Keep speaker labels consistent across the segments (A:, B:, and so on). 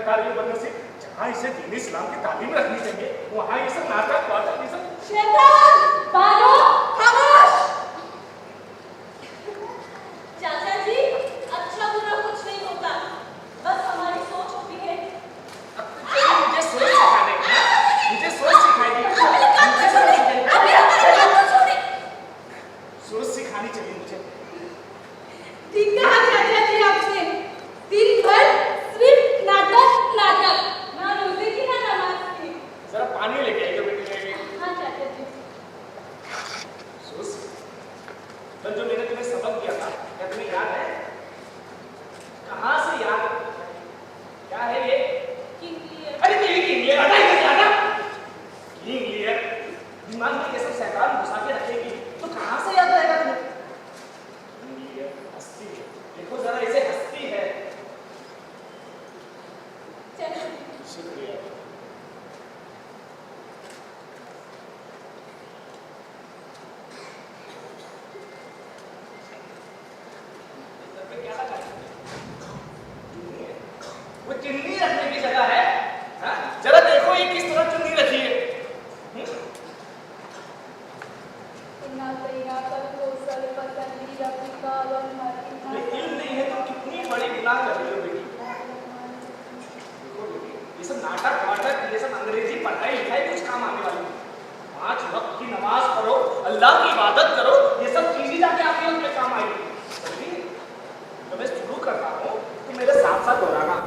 A: बता रही हो बदनसीब? जहाँ इसे दीन इस्लाम की तालीम रखनी चाहिए वहाँ ये सब नाटक वाटक ये सब।
B: शैतान बानो खामोश। चाचा जी अच्छा बुरा कुछ नहीं होता, बस हमारी सोच होती है।
A: मुझे सोच सिखाने का, मुझे सोच सिखाएगी, सोच सिखानी चाहिए मुझे।
B: ठीक कहा चाचा जी आपने, दिन भर सिर्फ नाटक नाटक, ना रोजे की ना नमाज की।
A: जरा पानी लेके आइए बेटी।
B: हाँ चाचा जी।
A: सोच, कल जो मैंने तुम्हें सबक दिया था क्या तुम्हें याद है? कहाँ से याद है? क्या है ये?
B: King Lear.
A: अरे किंग लियर हटा इधर से हटा। किंग लियर दिमाग में ये सब शैतान घुसा के रखेगी तो कहाँ से याद रहेगा तुम्हें? किंग लियर हस्ती है, देखो जरा इसे हस्ती है।
B: चलो
A: शुक्रिया। वो चुन्नी रखने की जगह है, हाँ? जरा देखो ये किस तरह चुन्नी रखी है। ये इल्म नहीं है तो कितनी बड़ी गुनाह कर रही हो बेटी। देखो बेटी, ये सब नाटक वाटक, ये सब अंग्रेजी पढ़ाई लिखाई कुछ काम आने वाली नहीं। 5 वक्त की नमाज पढ़ो, अल्लाह की इबादत करो, ये सब चीजें जाके आपके उनके काम आएगी। समझी? तो मैं शुरू करता हूँ तो मेरे साथ साथ दोहराना।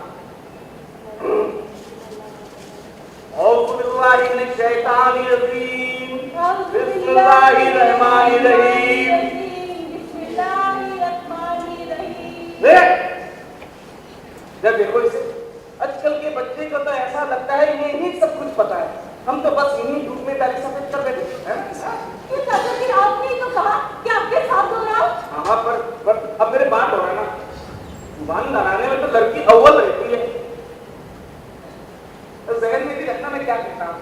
A: जब देखो इसे, आजकल के बच्चे को तो ऐसा लगता है इन्हें ही सब कुछ पता है। हम तो बस इन्हीं धूप में पहले सफेद कर देते हैं।
B: ये चाचा जी आपने तो कहा कि आपके साथ हो रहा हूँ।
A: हाँ पर अब मेरे बात हो रहा है ना, जुबान लड़ाने में तो लड़की अव्वल रहती है। तो जहन में भी रखना मैं क्या कहता हूँ।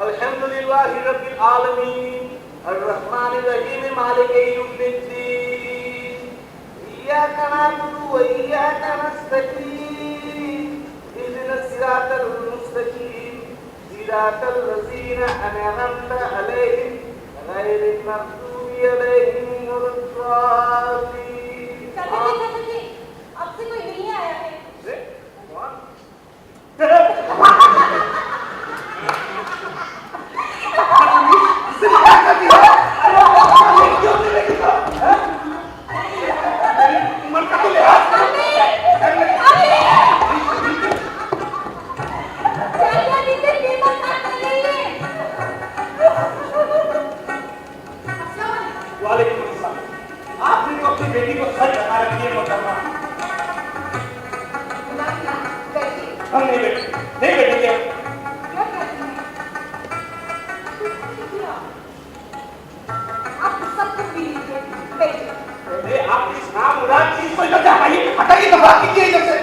A: अल्हम्दुलिल्लाह रब्बिल आलमीन अर्रहमानिर रहीम मालिकि यौमिद्दीन इय्याका नअबुदु व इय्याका नस्तईन इहदिनस सिरातल मुस्तकीम सिरातल लज़ीना अनअमता अलैहिम गैरिल मग़दूबि अलैहिम वलद्दालीन।
B: चाचा जी आपसे कोई नहीं आया है।
A: कौन? आपने तो अपनी बेटी को सच बता रखी है मोहतरमा। हम नहीं बेटे, नहीं बेटे क्या?
B: आप सब कुछ भी लीजिए।
A: आप इस नाम मुराद चीज को इधर हटाइए, हटाइए, दबा कीजिए इधर से।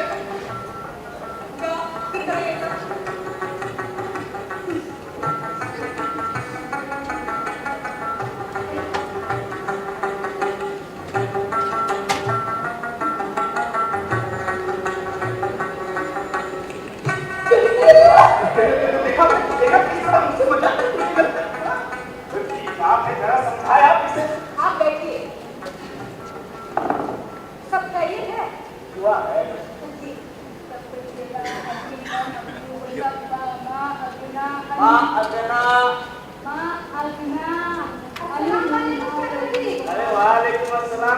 A: देखा किस तरह मुझसे मजाक आपने जरा समझाया इसे।
B: आप बैठिए। सब चाहिए है?
A: हुआ है। अरे वालेकुम अस्सलाम।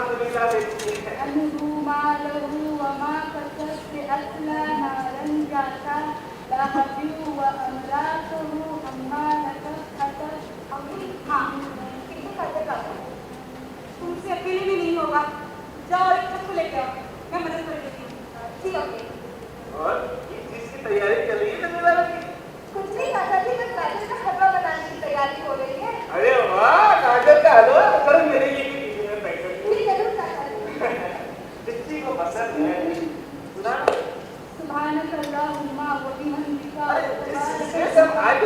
B: तुमसे अकेले भी नहीं होगा, जाओ एक सबको लेके आओ, मैं मदद कर देती हूँ। ठीक है।
A: और किस चीज की तैयारी चल रही है करने वालों की?
B: कुछ नहीं चाचा जी, बस गाजर का हलवा बनाने की तैयारी हो रही है।
A: अरे वाह, गाजर का हलवा करो मेरे लिए भी दीजिए पैकेट।
B: ठीक है चाचा जी।
A: किसी को पसंद है सुना?
B: सुभानक अल्लाहुम्मा व बिहम्दिका।
A: अरे जिससे सब आज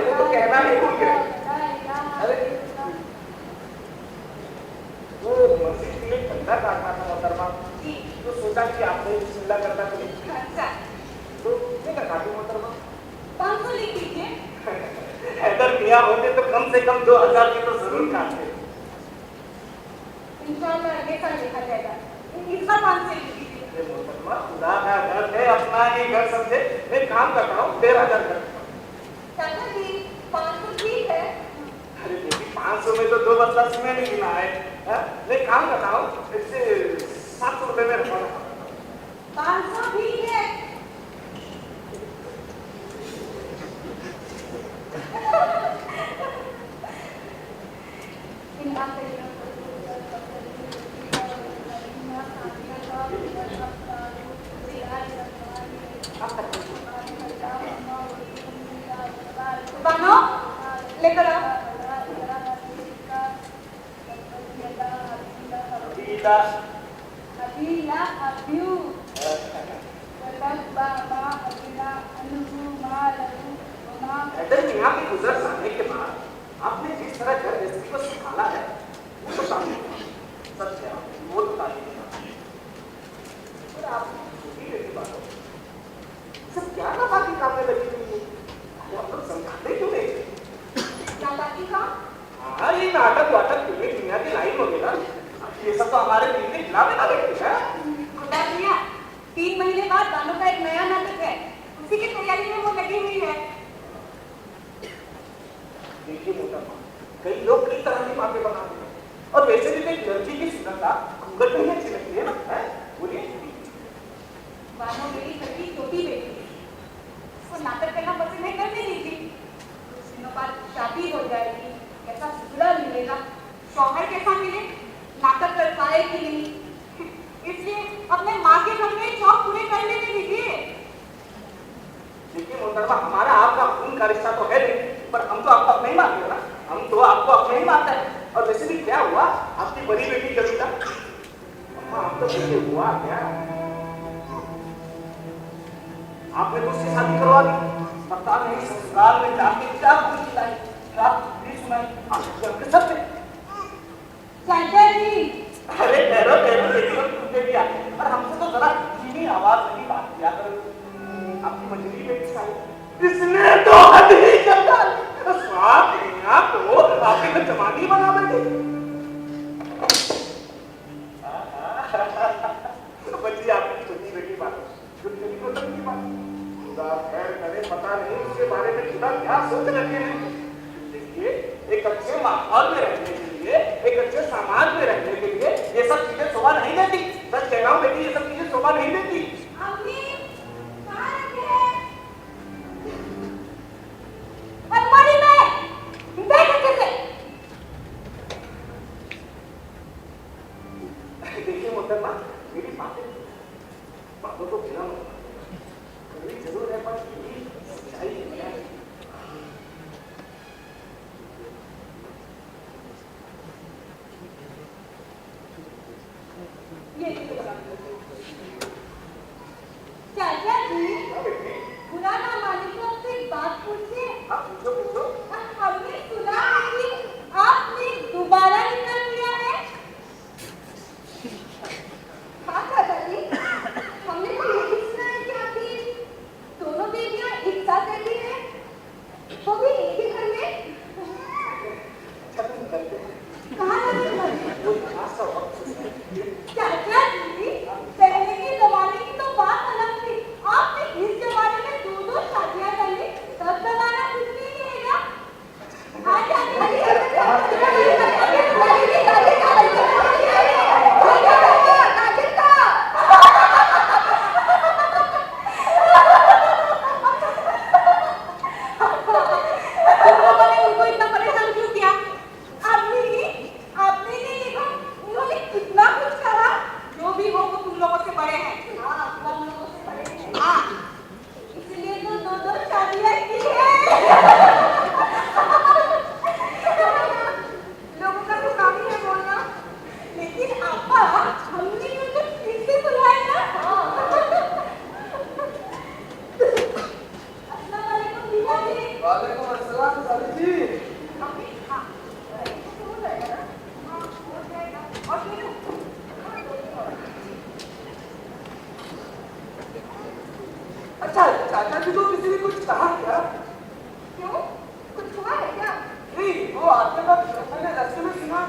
A: 2000 की तो जरूर काटते।
B: इंशाल्लाह आगे का देखा जाएगा। इसका 500 कीजिए।
A: अरे मोहतरमा, खुदा का घर है, अपना ही घर समझे। मैं काम करता हूँ, 13,000 कर।
B: चाचा जी 500 ठीक है।
A: अरे बेटी, 500 में तो 2 बस्ता सीमेंट ही गिना है। मैं काम करता हूँ, इससे 700 रुपए में रखा।
B: 500 ठीक है। बनो लेकर आओ। अबीला अब्यू
A: यहाँ की गुजर आने के बाद आपने जिस तरह घर गृहस्थी को संभाला है वो तो सामने सच है, वो तो तारीफ है। पर आप छोटी बेटी बात हो, सब क्या ना बाकी काम में लगी हुई है, आप लोग समझाते क्यों नहीं?
B: क्या बाकी का?
A: हाँ, ये नाटक वाटक फिल्में दुनिया की लाइन वगैरह ये सब तो हमारे दिल में खिला में ना लगती है।
B: खुदा भैया 3 महीने बाद बानो का एक नया नाटक है, उसी की तैयारी में वो लगी हुई है।
A: देखिए मोहतरमा, कई लोग कई तरह की बातें बनाते हैं और वैसे भी एक लड़की की सुंदरता घूंघट नहीं अच्छी लगती है ना, है? बोलिए।
B: बानो मेरी छोटी छोटी बेटी है, उसको नाटक करना पसंद नहीं करने दीजिए। कुछ दिनों बाद शादी हो जाएगी, कैसा ससुराल मिलेगा, शौहर कैसा मिले, नाटक कर पाए कि नहीं, इसलिए अपने माँ के घर में शौक पूरे कर लेने दीजिए।
A: देखिए मोहतरमा, हमारा आपका खून का रिश्ता तो है नहीं, पर हम तो आपको अपने ही मानते हो ना, हम तो आपको अपने ही मानते हैं। और वैसे भी क्या हुआ, आपकी बड़ी बेटी कविता, अम्मा आप तो बेटे हुआ क्या, आपने तो उससे शादी करवा दी, पता नहीं ससुराल में जाके क्या कुछ खिलाई, क्या भी सुनाई, आपके सब पे।
B: चाचा जी
A: अरे ठहरो ठहरो, लेकिन तुमने भी आ, पर हमसे तो जरा धीमी आवाज में बात किया करो। आपकी मंजरी में किस आई, इसने तो हद ही कर डाली, स्वाद दुनिया को आपके घर जमानी बना बैठे। बच्ची आपकी छोटी बेटी बात, छोटी बेटी को तक की बात, खुदा खैर करे, पता नहीं उसके बारे में खुदा क्या सोच रखे हैं। देखिए, एक अच्छे माहौल में रहने के लिए, एक अच्छे समाज में रहने के लिए ये सब चीजें शोभा नहीं देती। सच कह रहा हूँ बेटी, ये सब चीजें शोभा नहीं देती।
B: अम्मी कहाँ रखे? अलमारी में, देख कैसे।
A: देखिए मोहतरमा, मेरी बातों को बिना कभी जरूर है, पर सच्चाई है।
B: चाचा जी पुराना मालिक को आपसे एक बात पूछे।
A: पूछो पूछो।
B: हमने सुना है कि आपने दोबारा निकाल लिया है।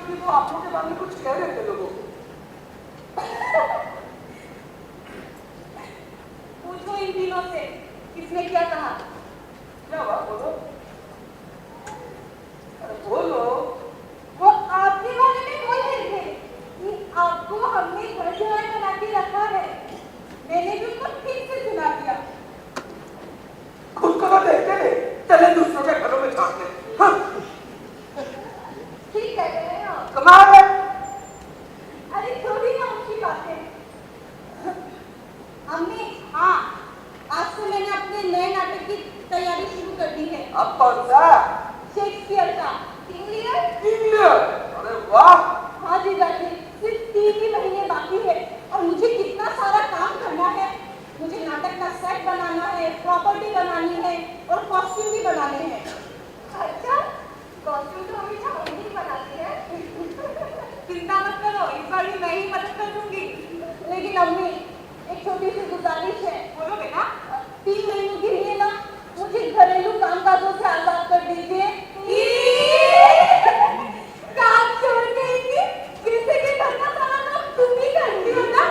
C: कि वो आप लोगों के बारे में कुछ कह रहे थे लोगों को।
B: पूछो इन तीनों से किसने क्या कहा।
C: क्या बात बोलो, अरे बोलो।
B: वो आपके बारे में बोल रहे थे कि आपको हमने घर जवान बना के रखा है। मैंने भी उसको ठीक से सुना दिया।
C: खुद को तो देखते नहीं, चले दूसरों के घरों में झांकते। हाँ,
B: ठीक कह रहे हैं आप।
C: कमाल है।
B: अरे थोड़ी ना ऊंची बातें। अम्मी, हाँ, आज से मैंने अपने नए नाटक की तैयारी शुरू कर दी है।
C: अब कौन सा?
B: शेक्सपियर का किंग लियर।
C: किंग लियर, अरे वाह।
B: हाँ जीजाजी, सिर्फ 3 ही महीने बाकी है और मुझे कितना सारा काम करना है। मुझे नाटक का सेट बनाना है, प्रॉपर्टी बनानी है और कॉस्ट्यूम भी बनाने हैं। अच्छा, कॉस्ट्यूम तो हमेशा हम ही बनाती है। चिंता मत करो, इस बार भी मैं ही मदद कर दूंगी। लेकिन अम्मी, एक छोटी सी गुजारिश है। बोलो बेटा। 3 महीनों के लिए ना मुझे घरेलू कामकाजों से आजाद कर दीजिए। काम छोड़ देंगी, किसी के घर का सारा काम तुम ही करती हो ना।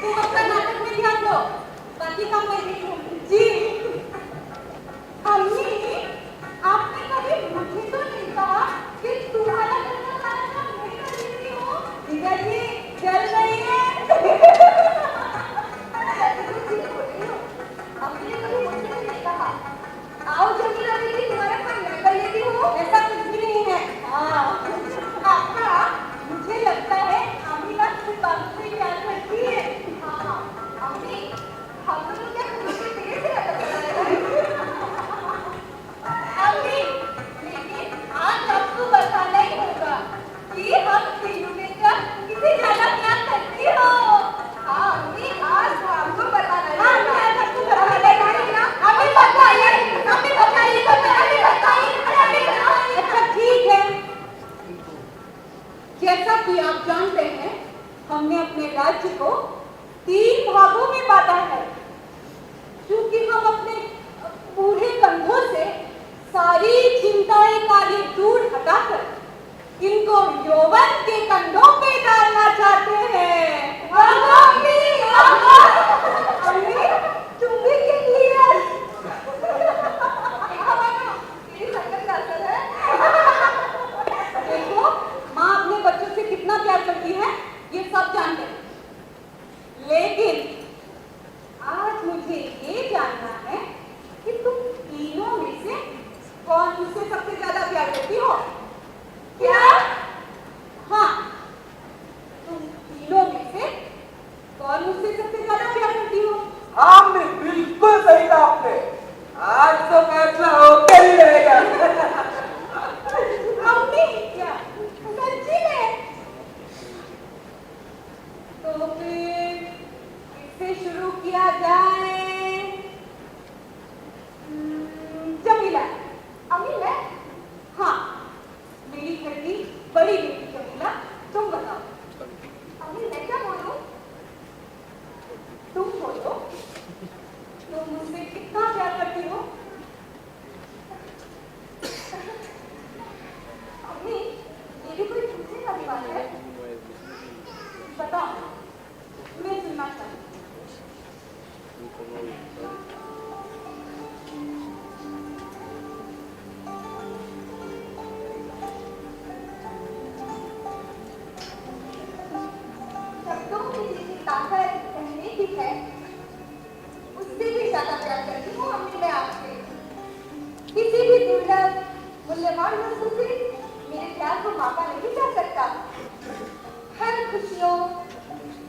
B: तुम अपना नाटक में ध्यान दो, बाकी काम मैं देख लूंगी। जी अम्मी, आपने कभी मुझे तो नहीं कहा कि तुम्हारा घर का सारा काम मैं कर देती हूँ। जीजाजी चल रही है। आपने कभी मुझसे नहीं कहा, आओ जमीला दीदी तुम्हारा काम मैं कर लेती हूँ। ऐसा कुछ भी नहीं है। हाँ, आपका मुझे लगता है अमीला सिर्फ बात से प्यार करती है। हाँ, अम्मी, हम लोग क्या खुशी धीरे से अम्मी, लेकिन आज आपको बताना ही होगा कि हम तीनों में से किसे ज्यादा प्यार करती हो। हाँ अम्मी, आज तो आपको बताना ही होगा। आज आपको बताइए ना। अम्मी बताइए, अम्मी बताइए, अम्मी बताइए। अच्छा ठीक है। जैसा कि आप जानते हैं, हमने अपने राज्य को 3 भागों में बांटा है, क्योंकि हम अपने बूढ़े कंधों से सारी चिंताएं कार्य दूर हटाकर इनको यौवन के कंधों पे डालना चाहते हैं। अम्मी, तुम भी किंग लियर। देखो, माँ अपने बच्चों से कितना प्यार करती है, ये सब जानते हैं। लेकिन आज मुझे ये जानना है कि तुम तीनों में से कौन मुझसे सबसे ज्यादा प्यार करती हो। क्या? हाँ, तुम तीनों में से कौन मुझसे सबसे ज्यादा प्यार करती हो।
C: आपने बिल्कुल सही कहा। आपने आज तो फैसला होकर ही रहेगा।
B: अम्मी, क्या सच्ची में? तो फिर इससे शुरू किया जाए। जमीला। अम्मी मैं? हाँ, मेरी घर की बड़ी बेटी जमीला, तुम बताओ। अम्मी मैं क्या बोलूं? तुम बोलो, तुम मुझसे कितना प्यार करती हो। अम्मी, ये भी कोई पूछने वाली बात है? बताओ, मैं सुनना चाहती हूँ। शब्दों की जितनी ताकत कहने की है, उससे भी ज्यादा प्यार करती हूँ अम्मी मैं आपसे। किसी भी दुर्लभ मूल्यवान वस्तु से मेरे प्यार को मापा नहीं जा सकता। हर खुशियों,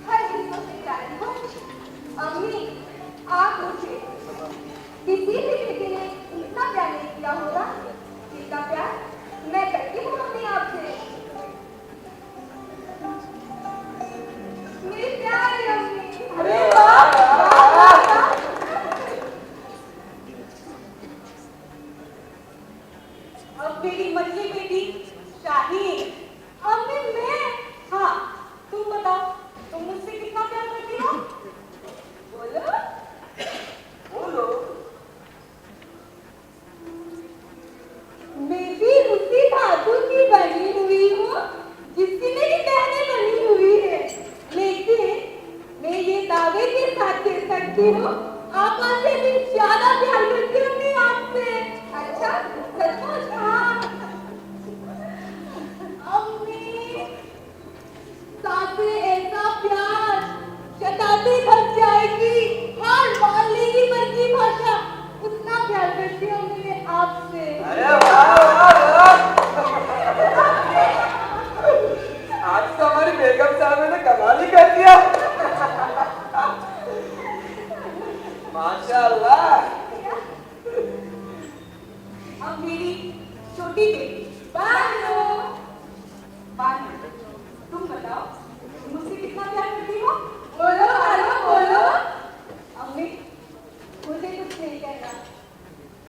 B: हर हिस्सों से प्यारी हो। अम्मी, आप मुझे किसी भी बेटे ने इतना प्यार नहीं किया होगा जितना प्यार मैं करती हूँ अम्मी आपसे। मेरी प्यारी अम्मी। अरे वाह। अब मेरी मछली बेटी शाहीन। अम्मी मैं? हाँ, तुम बताओ, तुम मुझसे कितना प्यार करती हो। बोलो।
C: बोलो।
B: करती हूँ, आपा से भी ज्यादा प्यार करती हूँ मैं आपसे। अच्छा, सचमुच? हाँ। अम्मी, सासे ऐसा प्यार जताते थक जाएगी, हार मान लेगी मन की भाषा, उतना प्यार करती हूँ मैं आपसे।
C: अरे वाह वाह वाह, आज तो हमारी बेगम साहब ने कमाल ही कर दिया। माशाल्लाह।
B: अब मेरी छोटी बेटी